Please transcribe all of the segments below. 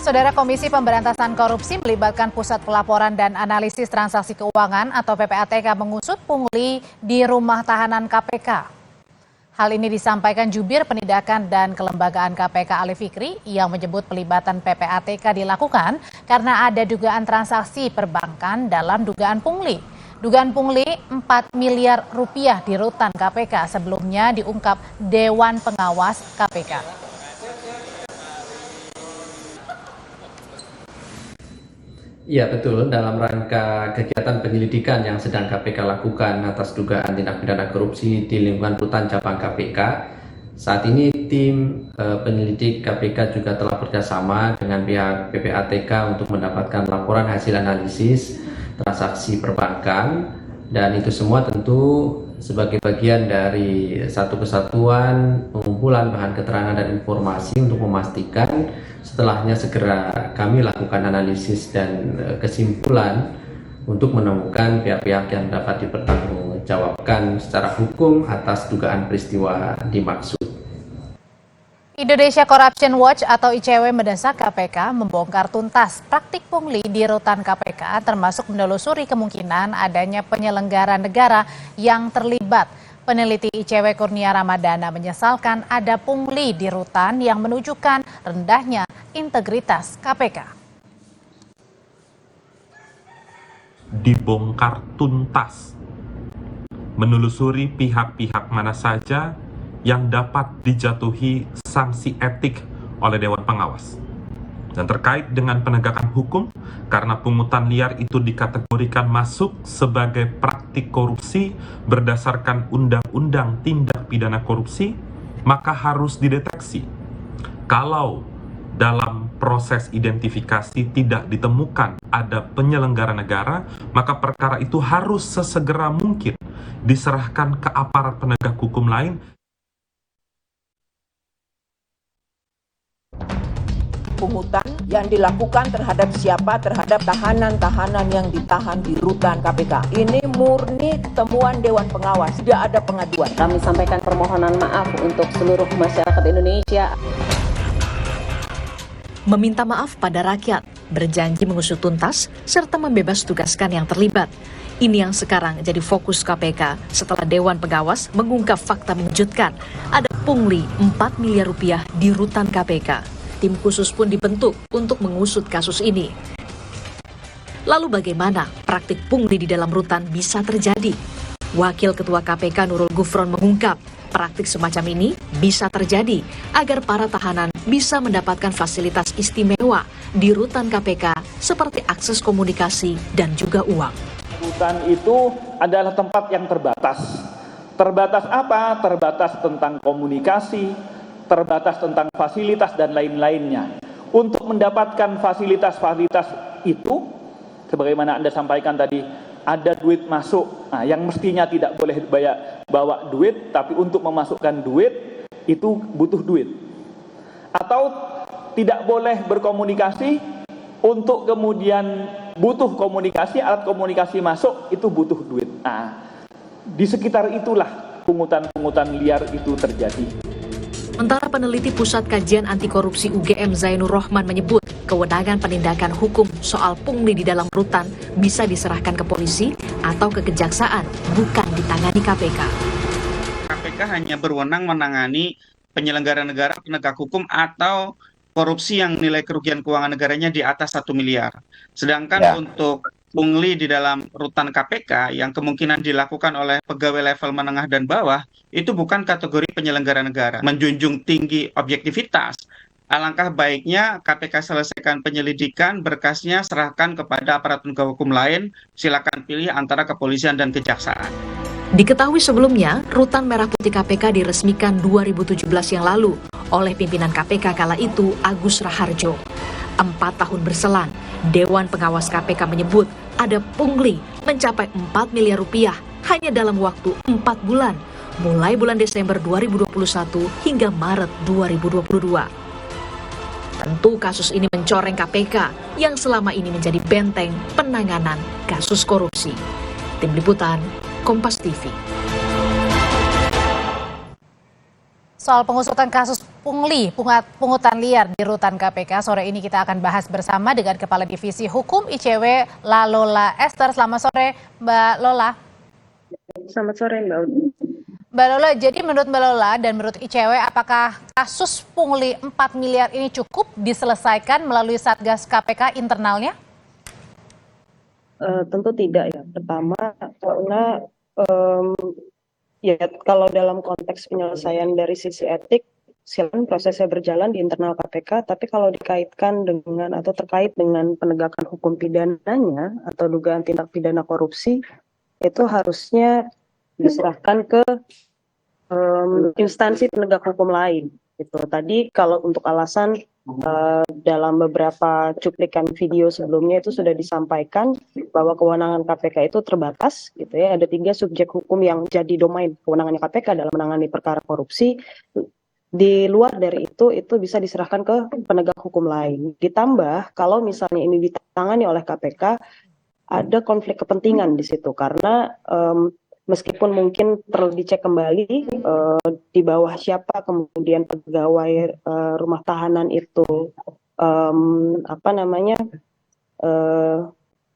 Saudara, Komisi Pemberantasan Korupsi melibatkan Pusat Pelaporan dan Analisis Transaksi Keuangan atau PPATK mengusut pungli di rumah tahanan KPK. Hal ini disampaikan Jubir Penindakan dan Kelembagaan KPK Ali Fikri yang menyebut pelibatan PPATK dilakukan karena ada dugaan transaksi perbankan dalam dugaan pungli. Dugaan pungli 4 miliar rupiah di rutan KPK sebelumnya diungkap Dewan Pengawas KPK. Iya betul, dalam rangka kegiatan penyelidikan yang sedang KPK lakukan atas dugaan tindak pidana korupsi di lingkungan rutan cabang KPK, saat ini tim penyelidik KPK juga telah bekerjasama dengan pihak PPATK untuk mendapatkan laporan hasil analisis transaksi perbankan, dan itu semua tentu sebagai bagian dari satu kesatuan pengumpulan bahan keterangan dan informasi untuk memastikan setelahnya segera kami lakukan analisis dan kesimpulan untuk menemukan pihak-pihak yang dapat dipertanggungjawabkan secara hukum atas dugaan peristiwa dimaksud. Indonesia Corruption Watch atau ICW mendesak KPK membongkar tuntas praktik pungli di rutan KPK, termasuk menelusuri kemungkinan adanya penyelenggara negara yang terlibat. Peneliti ICW Kurnia Ramadana menyesalkan ada pungli di rutan yang menunjukkan rendahnya integritas KPK. Dibongkar tuntas, menelusuri pihak-pihak mana saja yang dapat dijatuhi sanksi etik oleh Dewan Pengawas. Dan terkait dengan penegakan hukum, karena pungutan liar itu dikategorikan masuk sebagai praktik korupsi berdasarkan Undang-Undang Tindak Pidana Korupsi, maka harus dideteksi. Kalau dalam proses identifikasi tidak ditemukan ada penyelenggara negara, maka perkara itu harus sesegera mungkin diserahkan ke aparat penegak hukum lain. Pungutan yang dilakukan terhadap siapa? Terhadap tahanan-tahanan yang ditahan di rutan KPK. Ini murni temuan Dewan Pengawas, tidak ada pengaduan. Kami sampaikan permohonan maaf untuk seluruh masyarakat Indonesia. Meminta maaf pada rakyat, berjanji mengusut tuntas, serta membebas tugaskan yang terlibat. Ini yang sekarang jadi fokus KPK setelah Dewan Pengawas mengungkap fakta mengejutkan. Ada pungli 4 miliar rupiah di rutan KPK. Tim khusus pun dibentuk untuk mengusut kasus ini. Lalu bagaimana praktik pungli di dalam rutan bisa terjadi? Wakil Ketua KPK Nurul Gufron mengungkap, praktik semacam ini bisa terjadi agar para tahanan bisa mendapatkan fasilitas istimewa di rutan KPK seperti akses komunikasi dan juga uang. Rutan itu adalah tempat yang terbatas. Terbatas apa? Terbatas tentang komunikasi, terbatas tentang fasilitas dan lain-lainnya. Untuk mendapatkan fasilitas-fasilitas itu, sebagaimana Anda sampaikan tadi, ada duit masuk. Nah, yang mestinya tidak boleh bawa duit, tapi untuk memasukkan duit itu butuh duit. Atau tidak boleh berkomunikasi, untuk kemudian butuh komunikasi, alat komunikasi masuk itu butuh duit. Nah, di sekitar itulah pungutan-pungutan liar itu terjadi. Sementara peneliti Pusat Kajian Anti Korupsi UGM Zainur Rohman menyebut kewenangan penindakan hukum soal pungli di dalam rutan bisa diserahkan ke polisi atau ke kejaksaan, bukan ditangani KPK. KPK hanya berwenang menangani penyelenggara negara, penegak hukum atau korupsi yang nilai kerugian keuangan negaranya di atas 1 miliar. Sedangkan untuk pungli di dalam rutan KPK yang kemungkinan dilakukan oleh pegawai level menengah dan bawah, itu bukan kategori penyelenggara negara. Menjunjung tinggi objektivitas, alangkah baiknya KPK selesaikan penyelidikan, berkasnya serahkan kepada aparat penegak hukum lain, silakan pilih antara kepolisian dan kejaksaan. Diketahui sebelumnya, Rutan Merah Putih KPK diresmikan 2017 yang lalu oleh pimpinan KPK kala itu Agus Raharjo. 4 tahun berselang, Dewan Pengawas KPK menyebut ada pungli mencapai 4 miliar rupiah hanya dalam waktu 4 bulan, mulai bulan Desember 2021 hingga Maret 2022. Tentu kasus ini mencoreng KPK yang selama ini menjadi benteng penanganan kasus korupsi. Tim Liputan, Kompas TV. Soal pengusutan kasus pungli, pungutan liar di rutan KPK, sore ini kita akan bahas bersama dengan Kepala Divisi Hukum ICW Lola Esther. Selamat sore, Mbak Lola. Selamat sore, Mbak Udi. Mbak Lola, jadi menurut Mbak Lola dan menurut ICW, apakah kasus pungli 4 miliar ini cukup diselesaikan melalui Satgas KPK internalnya? Tentu tidak ya. Pertama, karena ya kalau dalam konteks penyelesaian dari sisi etik, silakan prosesnya berjalan di internal KPK, tapi kalau dikaitkan dengan atau terkait dengan penegakan hukum pidananya atau dugaan tindak pidana korupsi, itu harusnya diserahkan ke instansi penegak hukum lain. Gitu. Tadi kalau untuk alasan dalam beberapa cuplikan video sebelumnya itu sudah disampaikan bahwa kewenangan KPK itu terbatas, gitu ya. Ada 3 subjek hukum yang jadi domain kewenangannya KPK dalam menangani perkara korupsi. Di luar dari itu bisa diserahkan ke penegak hukum lain. Ditambah kalau misalnya ini ditangani oleh KPK, ada konflik kepentingan di situ karena meskipun mungkin perlu dicek kembali di bawah siapa kemudian pegawai rumah tahanan itu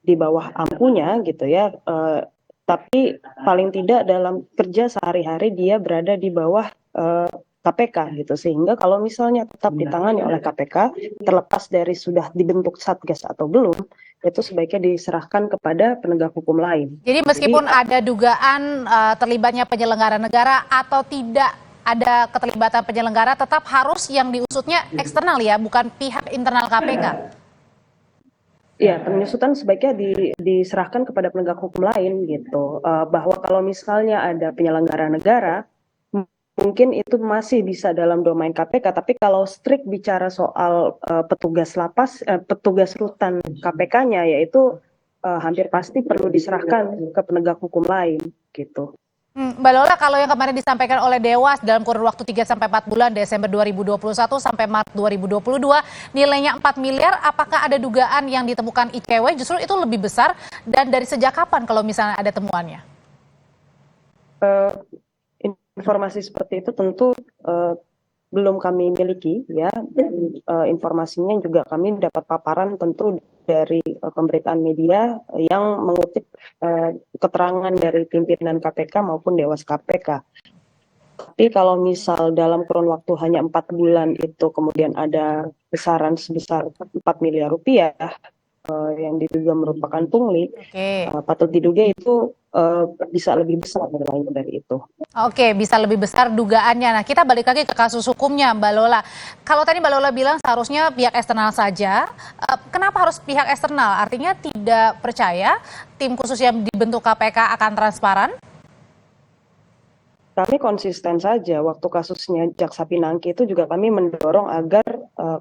di bawah ampunya gitu ya, tapi paling tidak dalam kerja sehari-hari dia berada di bawah KPK gitu, sehingga kalau misalnya tetap ditangani oleh KPK terlepas dari sudah dibentuk Satgas atau belum, itu sebaiknya diserahkan kepada penegak hukum lain. Jadi meskipun ada dugaan terlibatnya penyelenggara negara atau tidak ada keterlibatan penyelenggara, tetap harus yang diusutnya eksternal ya, bukan pihak internal KPK. Ya, penyusutan sebaiknya diserahkan kepada penegak hukum lain gitu. Bahwa kalau misalnya ada penyelenggara negara, mungkin itu masih bisa dalam domain KPK, tapi kalau strict bicara soal petugas lapas, petugas rutan KPK-nya, yaitu hampir pasti perlu diserahkan ke penegak hukum lain, gitu. Mbak Lola, kalau yang kemarin disampaikan oleh Dewas dalam kurun waktu 3-4 bulan, Desember 2021 sampai Maret 2022, nilainya 4 miliar, apakah ada dugaan yang ditemukan ICW justru itu lebih besar, dan dari sejak kapan kalau misalnya ada temuannya? Informasi seperti itu tentu belum kami miliki ya. Informasinya juga kami dapat paparan tentu dari pemberitaan media yang mengutip keterangan dari pimpinan KPK maupun Dewas KPK. Tapi kalau misal dalam kurun waktu hanya 4 bulan itu kemudian ada besaran sebesar 4 miliar rupiah yang diduga merupakan pungli, patut diduga itu bisa lebih besar nilainya dari itu. Oke, bisa lebih besar dugaannya. Nah, kita balik lagi ke kasus hukumnya, Mbak Lola. Kalau tadi Mbak Lola bilang seharusnya pihak eksternal saja, kenapa harus pihak eksternal? Artinya tidak percaya tim khusus yang dibentuk KPK akan transparan? Kami konsisten saja, waktu kasusnya Jaksa Pinangki itu juga kami mendorong agar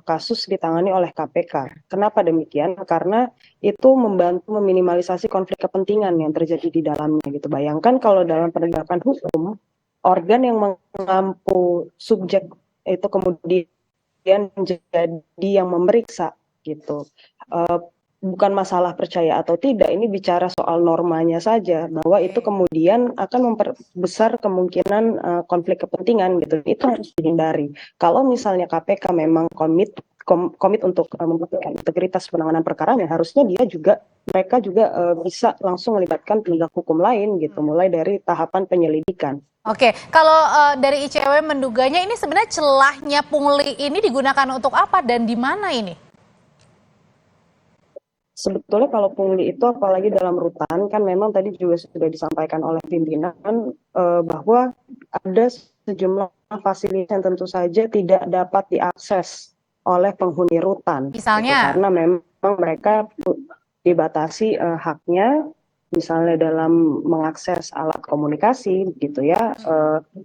kasus ditangani oleh KPK. Kenapa demikian? Karena itu membantu meminimalisasi konflik kepentingan yang terjadi di dalamnya gitu. Bayangkan kalau dalam penegakan hukum, organ yang mengampu subjek itu kemudian menjadi yang memeriksa gitu. Bukan masalah percaya atau tidak, ini bicara soal normanya saja, bahwa itu kemudian akan memperbesar kemungkinan konflik kepentingan gitu. Itu harus dihindari. Kalau misalnya KPK memang komit untuk mempertahankan integritas penanganan perkara, ya harusnya mereka juga bisa langsung melibatkan penegak hukum lain gitu, mulai dari tahapan penyelidikan. Oke, kalau dari ICW menduganya ini sebenarnya celahnya pungli ini digunakan untuk apa dan di mana ini? Sebetulnya kalau pungli itu apalagi dalam rutan kan memang tadi juga sudah disampaikan oleh pimpinan bahwa ada sejumlah fasilitas yang tentu saja tidak dapat diakses oleh penghuni rutan. Misalnya? Gitu, karena memang mereka dibatasi haknya, misalnya dalam mengakses alat komunikasi gitu ya,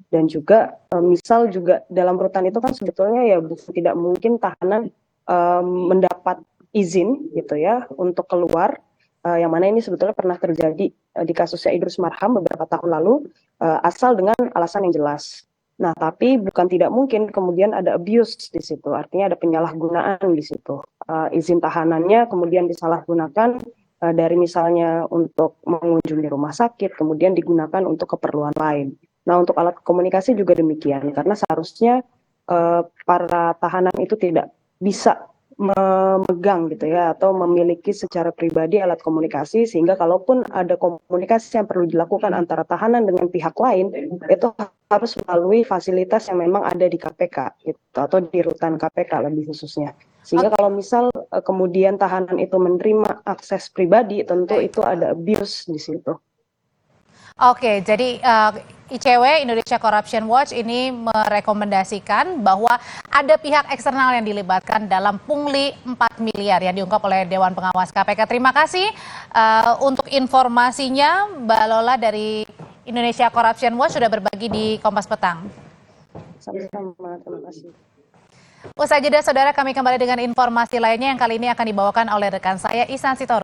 dan juga misal juga dalam rutan itu kan sebetulnya ya tidak mungkin tahanan mendapat izin gitu ya untuk keluar, yang mana ini sebetulnya pernah terjadi di kasusnya Idrus Marham beberapa tahun lalu, asal dengan alasan yang jelas. Nah, tapi bukan tidak mungkin kemudian ada abuse di situ, artinya ada penyalahgunaan di situ. Izin tahanannya kemudian disalahgunakan dari misalnya untuk mengunjungi rumah sakit, kemudian digunakan untuk keperluan lain. Nah, untuk alat komunikasi juga demikian, karena seharusnya para tahanan itu tidak bisa memegang gitu ya, atau memiliki secara pribadi alat komunikasi, sehingga kalaupun ada komunikasi yang perlu dilakukan antara tahanan dengan pihak lain, itu harus melalui fasilitas yang memang ada di KPK gitu, atau di rutan KPK lebih khususnya. Sehingga kalau misal kemudian tahanan itu menerima akses pribadi, tentu itu ada abuse di situ. Oke, jadi ICW Indonesia Corruption Watch ini merekomendasikan bahwa ada pihak eksternal yang dilibatkan dalam pungli 4 miliar yang diungkap oleh Dewan Pengawas KPK. Terima kasih untuk informasinya, Mbak Lola dari Indonesia Corruption Watch sudah berbagi di Kompas Petang. Sama-sama, terima kasih. Usai jeda, saudara, kami kembali dengan informasi lainnya yang kali ini akan dibawakan oleh rekan saya Ihsan Sitorus.